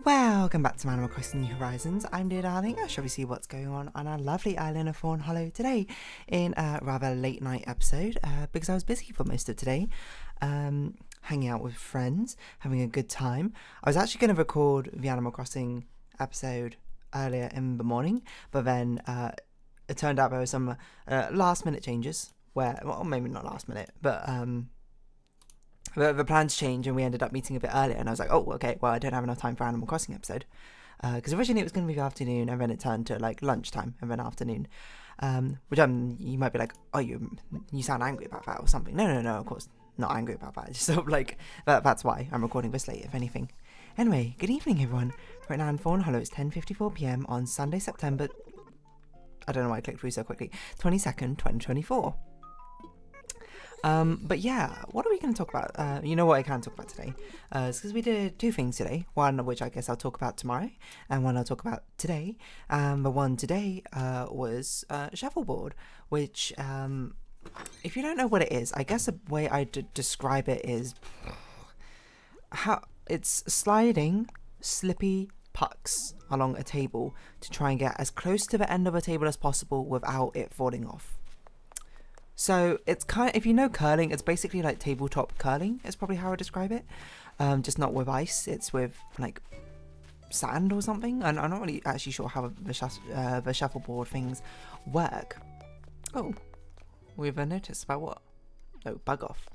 Welcome back to Animal Crossing New Horizons. I'm dear darling. Shall we see what's going on our lovely island of Fawnhallow today in a rather late night episode because I was busy for most of today, hanging out with friends, having a good time. I was actually going to record the Animal Crossing episode earlier in the morning, but then it turned out there were some last minute changes where, well, maybe not last minute, but the plans changed and we ended up meeting a bit earlier, and I was like, oh, okay, well, I don't have enough time for Animal Crossing episode, because originally it was going to be the afternoon, and then it turned to like lunchtime and then afternoon, which you might be like, oh, you sound angry about that or something. No, of course not angry about that. It's just sort of like that's why I'm recording this late, if anything. Anyway, good evening everyone. Right now in Fawnhallow it's 10:54 p.m. on Sunday, September, I don't know why I clicked through so quickly, 22nd, 2024. But yeah, what are we going to talk about? You know what I can talk about today? It's because we did two things today. One of which I guess I'll talk about tomorrow, and one I'll talk about today. The one today was Shuffleboard, which, if you don't know what it is, I guess the way I describe it is how it's sliding slippy pucks along a table to try and get as close to the end of a table as possible without it falling off. So it's kind of, if you know curling, it's basically like tabletop curling is probably how I describe it. Just not with ice, it's with like sand or something. And I'm not really actually sure how the shuffleboard things work. Oh, we have a notice about what? Oh, bug off.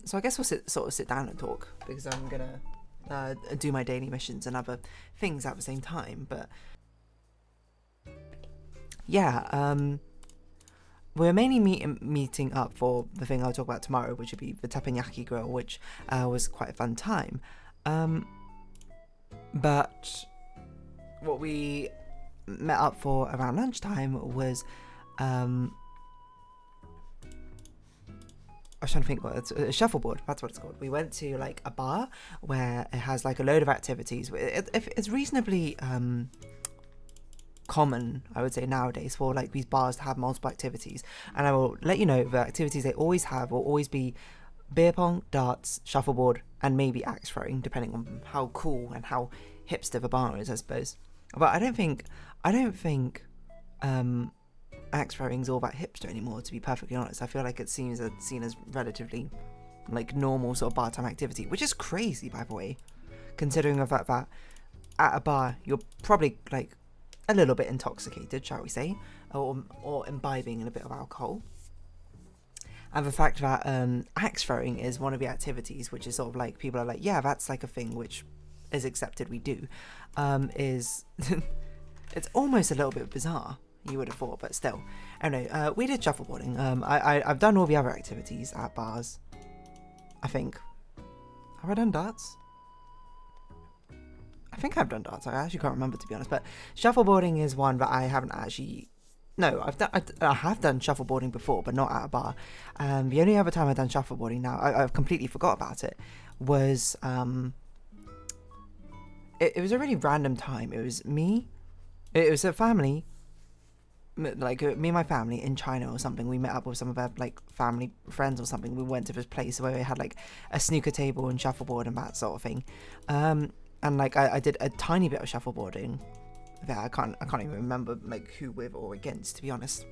So I guess we'll sit down and talk, because I'm gonna do my daily missions and other things at the same time. But yeah, we're mainly meeting up for the thing I'll talk about tomorrow, which would be the teppanyaki grill, which was quite a fun time. But what we met up for around lunchtime was, I was trying to think what it's a shuffleboard. That's what it's called. We went to like a bar where it has like a load of activities. It's reasonably common, I would say, nowadays for like these bars to have multiple activities, and I will let you know the activities they always have will always be beer pong, darts, shuffleboard, and maybe axe throwing, depending on how cool and how hipster the bar is, I suppose. But I don't think axe throwing is all that hipster anymore, to be perfectly honest. I feel like it's seen as relatively like normal sort of bar time activity, which is crazy, by the way, considering the fact that at a bar you're probably like a little bit intoxicated, shall we say, or imbibing in a bit of alcohol. And the fact that axe throwing is one of the activities which is sort of like, people are like, yeah, that's like a thing which is accepted, we do, is it's almost a little bit bizarre, you would have thought, but still. Anyway, we did shuffleboarding. I've done all the other activities at bars, I think. Have I done darts? I think I've done darts. I actually can't remember, to be honest. But shuffleboarding is one that I haven't actually. No, I have done shuffleboarding before, but not at a bar. The only other time I've done shuffleboarding, now I've completely forgot about it, was it was a really random time. It was me. It was a family, like me and my family in China or something. We met up with some of our like family friends or something. We went to this place where we had like a snooker table and shuffleboard and that sort of thing. And like I did a tiny bit of shuffleboarding there. I can't even remember like who with or against, to be honest.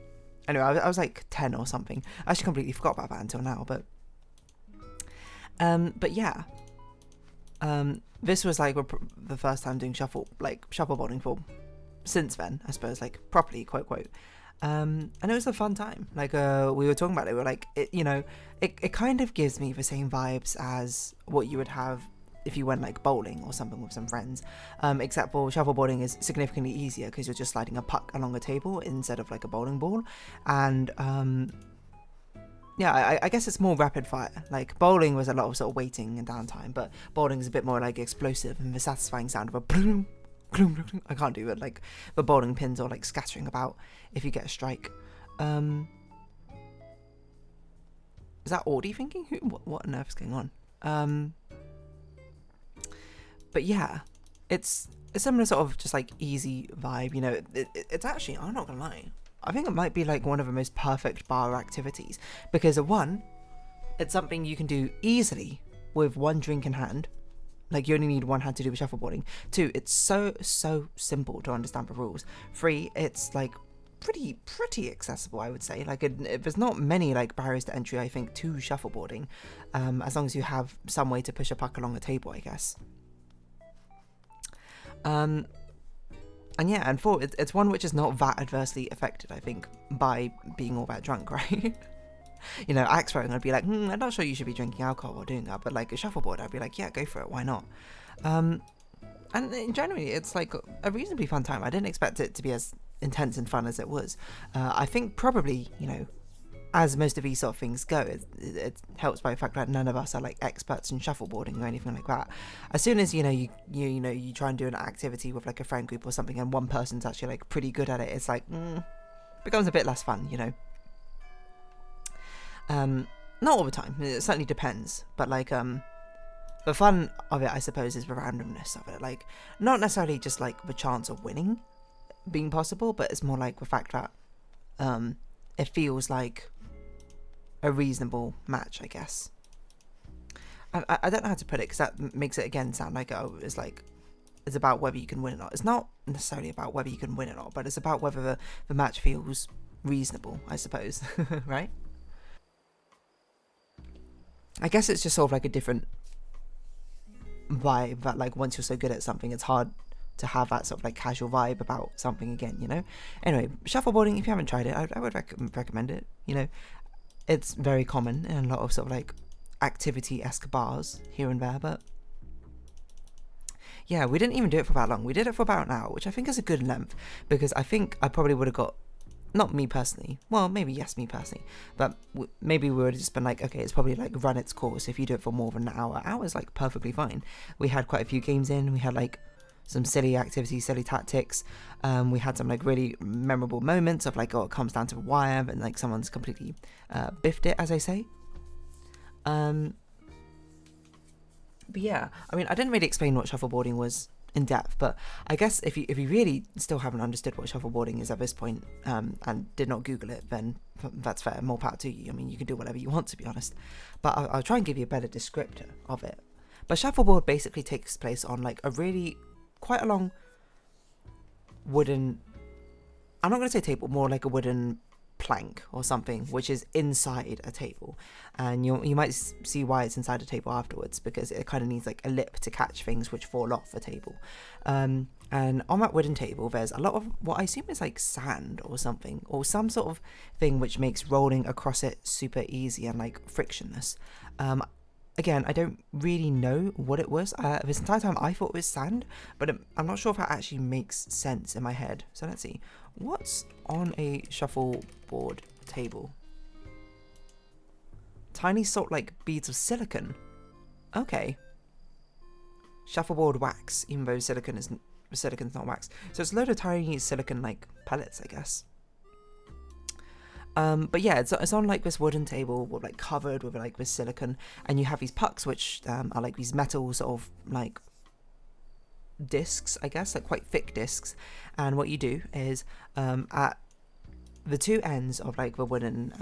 Anyway, I was like 10 or something. I actually completely forgot about that until now. But yeah, this was like the first time doing shuffleboarding for since then, I suppose, like properly, quote. And it was a fun time. Like we were talking about it. We were like, it kind of gives me the same vibes as what you would have if you went like bowling or something with some friends, except for shuffleboarding is significantly easier because you're just sliding a puck along a table instead of like a bowling ball. And yeah, I guess it's more rapid fire. Like bowling was a lot of sort of waiting and downtime, but bowling is a bit more like explosive and the satisfying sound of a boom. I can't do it like the bowling pins or like scattering about if you get a strike. Is that Audie thinking? What on earth is going on? But yeah, it's a similar sort of just like easy vibe, you know. It's actually, I'm not gonna lie, I think it might be like one of the most perfect bar activities, because one, it's something you can do easily with one drink in hand, Like, you only need one hand to do with shuffleboarding. 2, it's so simple to understand the rules. 3, it's like pretty accessible, I would say. Like, there's not many like barriers to entry, I think, to shuffleboarding, as long as you have some way to push a puck along a table, I guess. And yeah, and 4, it's one which is not that adversely affected, I think, by being all that drunk, right? You know, axe throwing, I'd be like, I'm not sure you should be drinking alcohol while doing that, but like a shuffleboard, I'd be like, yeah, go for it, why not? And generally, it's like a reasonably fun time. I didn't expect it to be as intense and fun as it was. I think probably, you know, as most of these sort of things go, it helps by the fact that none of us are like experts in shuffleboarding or anything like that. As soon as, you know, you try and do an activity with like a friend group or something, and one person's actually like pretty good at it, it's like becomes a bit less fun, you know. Not all the time, it certainly depends, but like the fun of it, I suppose, is the randomness of it. Like, not necessarily just like the chance of winning being possible, but it's more like the fact that it feels like a reasonable match, I guess. I don't know how to put it, because that makes it again sound like, oh, it's about whether you can win or not. It's not necessarily about whether you can win or not, but it's about whether the match feels reasonable, I suppose. Right? I guess it's just sort of like a different vibe that, like, once you're so good at something, it's hard to have that sort of like casual vibe about something again, you know. Anyway, shuffleboarding, if you haven't tried it, I would recommend it. You know, it's very common in a lot of sort of like activity-esque bars here and there, but yeah, we didn't even do it for that long. We did it for about an hour, which I think is a good length, because I think I probably would have got, not me personally, well, maybe yes, me personally, but maybe we would have just been like, okay, it's probably like run its course if you do it for more than an hour. Hour's like perfectly fine. We had quite a few games in. We had like some silly activities, silly tactics. We had some like really memorable moments of like, oh, it comes down to the wire and like someone's completely biffed it, as I say. But yeah, I mean, I didn't really explain what shuffleboarding was in depth, but I guess if you really still haven't understood what shuffleboarding is at this point, and did not Google it, then that's fair, more power to you. I mean, you can do whatever you want, to be honest, but I'll try and give you a better descriptor of it. But shuffleboard basically takes place on like a really quite a long wooden, I'm not going to say table, more like a wooden plank or something, which is inside a table, and you might see why it's inside a table afterwards, because it kind of needs like a lip to catch things which fall off the table. And on that wooden table there's a lot of what I assume is like sand or something, or some sort of thing which makes rolling across it super easy and like frictionless. Again, I don't really know what it was. This entire time I thought it was sand, but I'm not sure if that actually makes sense in my head. So let's see. What's on a shuffleboard table? Tiny sort of like beads of silicon. Okay. Shuffleboard wax, even though silicon's not wax. So it's a load of tiny silicon like pellets, I guess. But yeah, it's on like this wooden table, with like covered with like this silicon, and you have these pucks which are like these metal sort of like discs, I guess, like quite thick discs. And what you do is at the two ends of like the wooden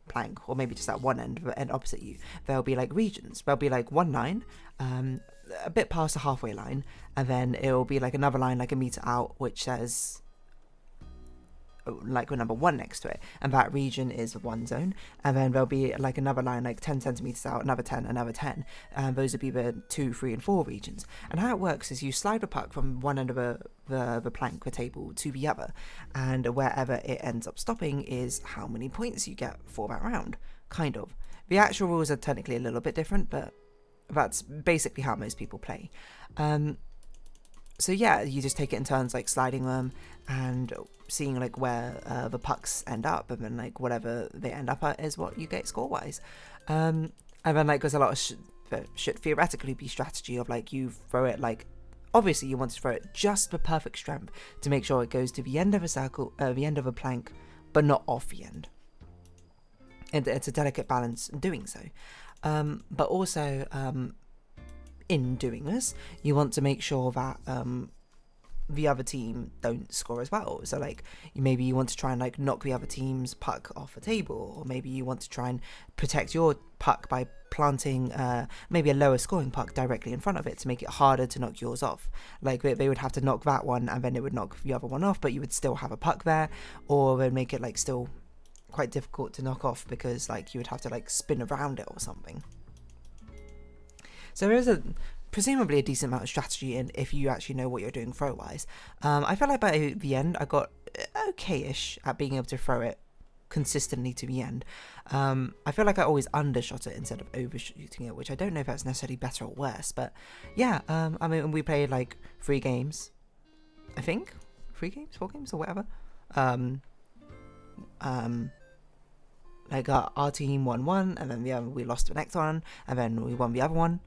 plank, or maybe just at one end, but end opposite you, there'll be like regions. There'll be like one line a bit past the halfway line, and then it'll be like another line like a meter out which says like a number 1 next to it, and that region is one zone. And then there'll be like another line like 10 centimeters out, another 10, another 10, and those would be the 2, 3 and 4 regions. And how it works is you slide the puck from one end of the plank, the table, to the other, and wherever it ends up stopping is how many points you get for that round, kind of. The actual rules are technically a little bit different, but that's basically how most people play. So yeah, you just take it in turns, like sliding them and seeing like where the pucks end up, and then like whatever they end up at is what you get score wise. And then like there's a lot of should theoretically be strategy of like you throw it like, obviously you want to throw it just the perfect strength to make sure it goes to the end of a circle, the end of a plank, but not off the end. And it's a delicate balance in doing so. But also in doing this, you want to make sure that the other team don't score as well. So like maybe you want to try and like knock the other team's puck off a table, or maybe you want to try and protect your puck by planting maybe a lower scoring puck directly in front of it to make it harder to knock yours off. Like they would have to knock that one and then it would knock the other one off, but you would still have a puck there, or they'd make it like still quite difficult to knock off because like you would have to like spin around it or something. So there is presumably a decent amount of strategy in if you actually know what you're doing throw wise. I felt like by the end I got okay-ish at being able to throw it consistently to the end. I feel like I always undershot it instead of overshooting it, which I don't know if that's necessarily better or worse, but yeah, I mean, we played like 3 games, I think 4 games or whatever. Like our team won one, and then we lost the next one, and then we won the other one.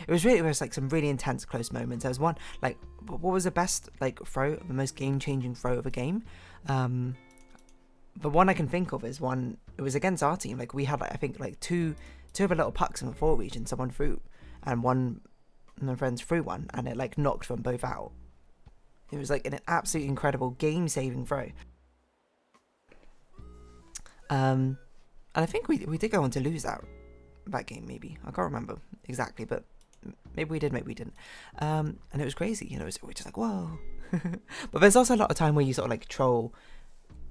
It was like some really intense close moments. There was one, like, what was the best like throw, the most game-changing throw of a game? The one I can think of is one, it was against our team. Like we had like, I think like two of the little pucks in the forward region, someone threw, and one of my friends threw one, and it like knocked them both out. It was like an absolutely incredible game-saving throw. And I think we did go on to lose that game, maybe. I can't remember exactly, but maybe we did, maybe we didn't. And it was crazy, you know, we're just like, whoa. But there's also a lot of time where you sort of like troll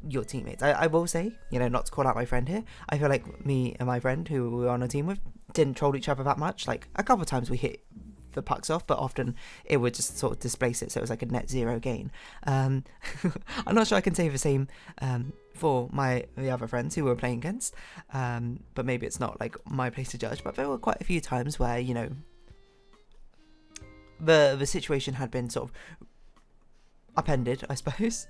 your teammates. I will say, you know, not to call out my friend here, I feel like me and my friend who we were on a team with didn't troll each other that much. Like a couple of times we hit the pucks off, but often it would just sort of displace it, so it was like a net zero gain. I'm not sure I can say the same for the other friends who were playing against, but maybe it's not like my place to judge. But there were quite a few times where, you know, the situation had been sort of upended, I suppose,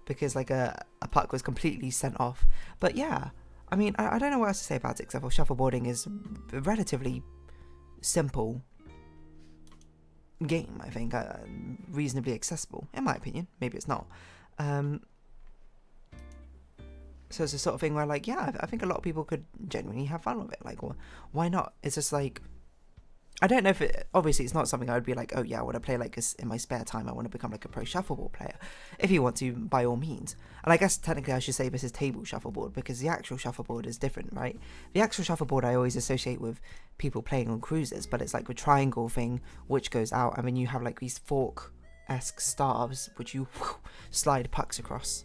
because like a puck was completely sent off. But yeah, I mean, I don't know what else to say about it, except for shuffleboarding is a relatively simple game, I think, reasonably accessible, in my opinion. Maybe it's not. So it's a sort of thing where, like, yeah, I think a lot of people could genuinely have fun with it. Like, well, why not? It's just like, I don't know if obviously it's not something I would be like, oh yeah, I want to play like this in my spare time. I want to become like a pro shuffleboard player. If you want to, by all means. And I guess technically I should say this is table shuffleboard, because the actual shuffleboard is different, right? The actual shuffleboard I always associate with people playing on cruises, but it's like a triangle thing which goes out, and then you have like these fork-esque staves which you slide pucks across.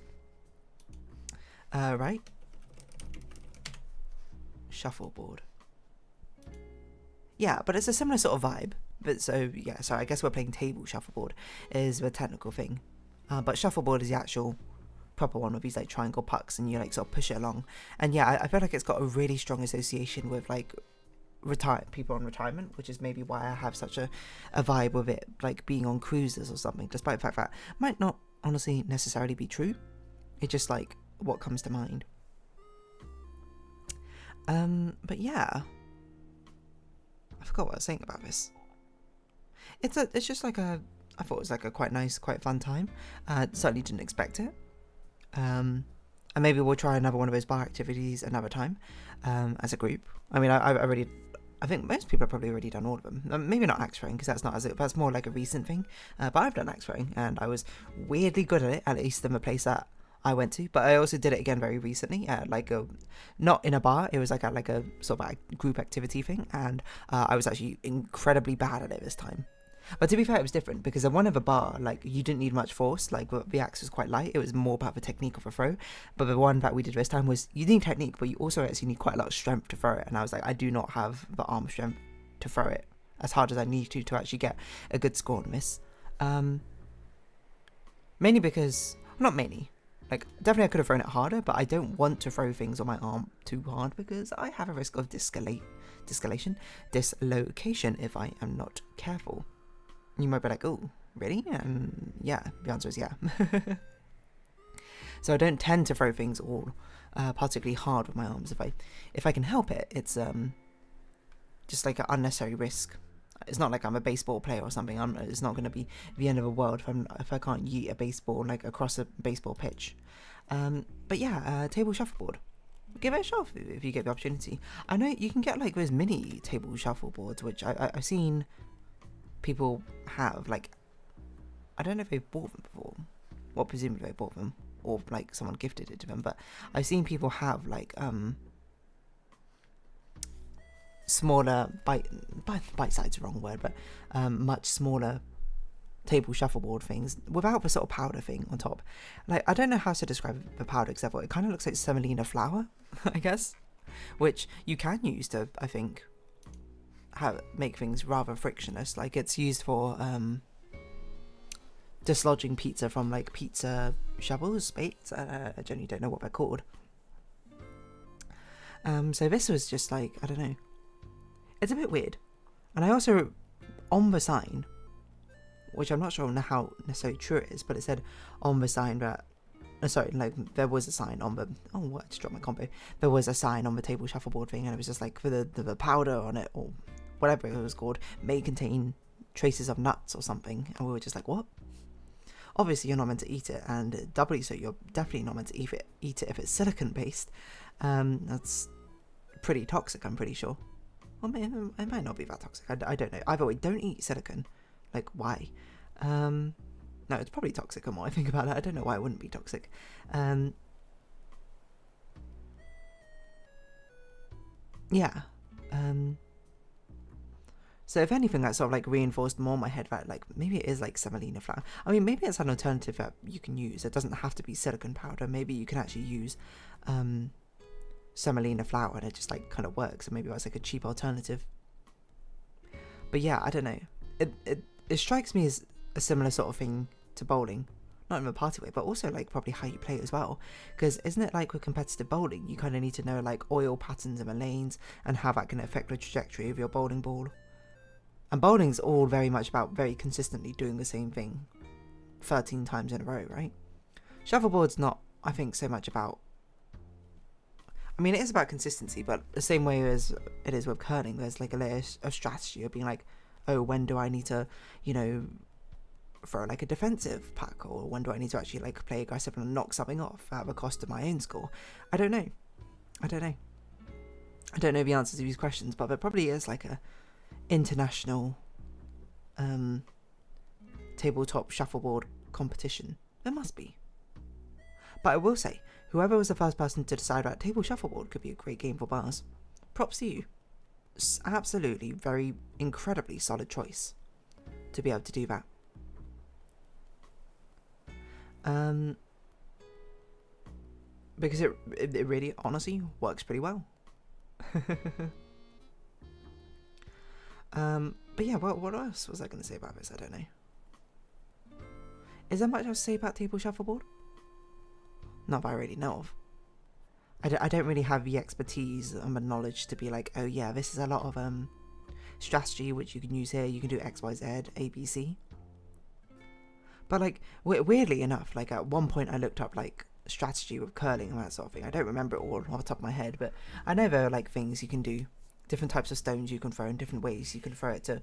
Right? Shuffleboard. Yeah, but it's a similar sort of vibe. But so, yeah, so I guess we're playing table shuffleboard is the technical thing. But shuffleboard is the actual proper one with these like triangle pucks, and you like sort of push it along. And yeah, I feel like it's got a really strong association with like people on retirement, which is maybe why I have such a vibe with it, like being on cruises or something, despite the fact that might not honestly necessarily be true. It's just like what comes to mind. But yeah, I forgot what I was saying about this. It's just like I thought it was like a quite nice, quite fun time. Certainly didn't expect it. And maybe we'll try another one of those bar activities another time, as a group. I mean, I think most people have probably already done all of them. Maybe not axe throwing, because that's more like a recent thing. But I've done axe throwing, and I was weirdly good at least in the place that I went to. But I also did it again very recently at like not in a bar, it was like at like a sort of like group activity thing, and I was actually incredibly bad at it this time. But to be fair, it was different, because the one of a bar, like, you didn't need much force. Like, the axe was quite light. It was more about the technique of a throw. But the one that we did this time was, you need technique, but you also actually need quite a lot of strength to throw it. And I was like, I do not have the arm strength to throw it as hard as I need to actually get a good score on this. Mainly because, not mainly, like, definitely I could have thrown it harder, but I don't want to throw things on my arm too hard, because I have a risk of dislocation if I am not careful. You might be like, oh, really? And yeah, the answer is yeah. So I don't tend to throw things all particularly hard with my arms. If I can help it, it's just like an unnecessary risk. It's not like I'm a baseball player or something. It's not going to be the end of the world if I can't yeet a baseball like across a baseball pitch. But yeah, table shuffleboard. Give it a shot if you get the opportunity. I know you can get like those mini table shuffleboards, which I've seen people have, like I don't know if they've bought them before. Well, presumably they bought them, or like someone gifted it to them. But I've seen people have like smaller bite size, wrong word, but much smaller table shuffleboard things without the sort of powder thing on top. Like, I don't know how to describe the powder except for it kind of looks like semolina flour, I guess, which you can use to, I think, make things rather frictionless. Like, it's used for dislodging pizza from like pizza shovels, spades. I generally don't know what they're called. So this was just like, I don't know, it's a bit weird. And I also, on the sign, which I'm not sure how necessarily true it is, but it said on the sign that, there was a sign on the, I just dropped my combo. There was a sign on the table shuffleboard thing, and it was just like, for the powder on it, or whatever it was called, may contain traces of nuts or something. And we were just like, what? Obviously you're not meant to eat it, and doubly so you're definitely not meant to eat it if it's silicone based. That's pretty toxic, I'm pretty sure. Well, it might not be that toxic, I don't know. Either way, don't eat silicone. Like, why? No, it's probably toxic the more I think about it. I don't know why it wouldn't be toxic. Yeah. So if anything, that sort of like reinforced more in my head that like maybe it is like semolina flour. I mean, maybe it's an alternative that you can use. It doesn't have to be silicone powder. Maybe you can actually use semolina flour and it just like kind of works. And maybe that's like a cheap alternative. But yeah, I don't know. It strikes me as a similar sort of thing to bowling. Not in a party way, but also like probably how you play it as well. Because isn't it like with competitive bowling, you kind of need to know like oil patterns in the lanes and how that can affect the trajectory of your bowling ball. And bowling's all very much about very consistently doing the same thing 13 times in a row, right? Shuffleboard's not, I think, so much about... I mean, it is about consistency, but the same way as it is with curling, there's like a layer of strategy of being like, oh, when do I need to, you know, throw like a defensive pack, or when do I need to actually like play aggressive and knock something off at the cost of my own score? I don't know the answers to these questions, but there probably is like a international tabletop shuffleboard competition. There must be. But I will say, whoever was the first person to decide that table shuffleboard could be a great game for bars, props to you. Absolutely, very incredibly solid choice to be able to do that. Because it really honestly works pretty well. But yeah, what else was I going to say about this? I don't know. Is there much else to say about table shuffleboard? Not that I really know of. I don't really have the expertise and the knowledge to be like, oh yeah, this is a lot of strategy which you can use here. You can do X, Y, Z, A, B, C. But like, weirdly enough, like at one point I looked up like strategy with curling and that sort of thing. I don't remember it all off the top of my head, but I know there are like things you can do. Different types of stones you can throw in different ways. You can throw it to,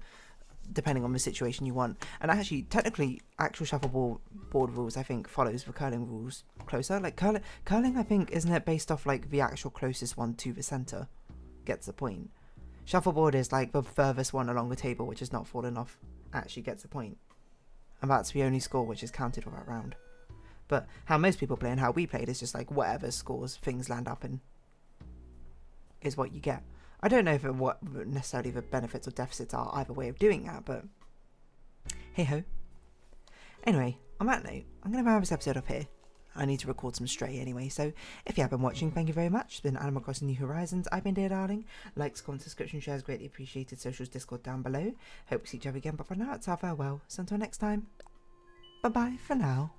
depending on the situation you want. And actually, technically, actual shuffleboard rules, I think, follows the curling rules closer. Like curling, I think, isn't it based off like the actual closest one to the center gets the point. Shuffleboard is like the furthest one along the table, which is not falling off, actually gets the point. And that's the only score which is counted for that round. But how most people play and how we played is just like whatever scores things land up in is what you get. I don't know what necessarily the benefits or deficits are either way of doing that, but hey ho. Anyway, on that note, I'm going to wrap this episode up here. I need to record some Stray anyway, so if you have been watching, thank you very much. It's been Animal Crossing New Horizons. I've been Dear Darling. Likes, comments, subscription, shares, greatly appreciated. Socials, Discord down below. Hope we see each other again, but for now, it's our farewell. So until next time, bye-bye for now.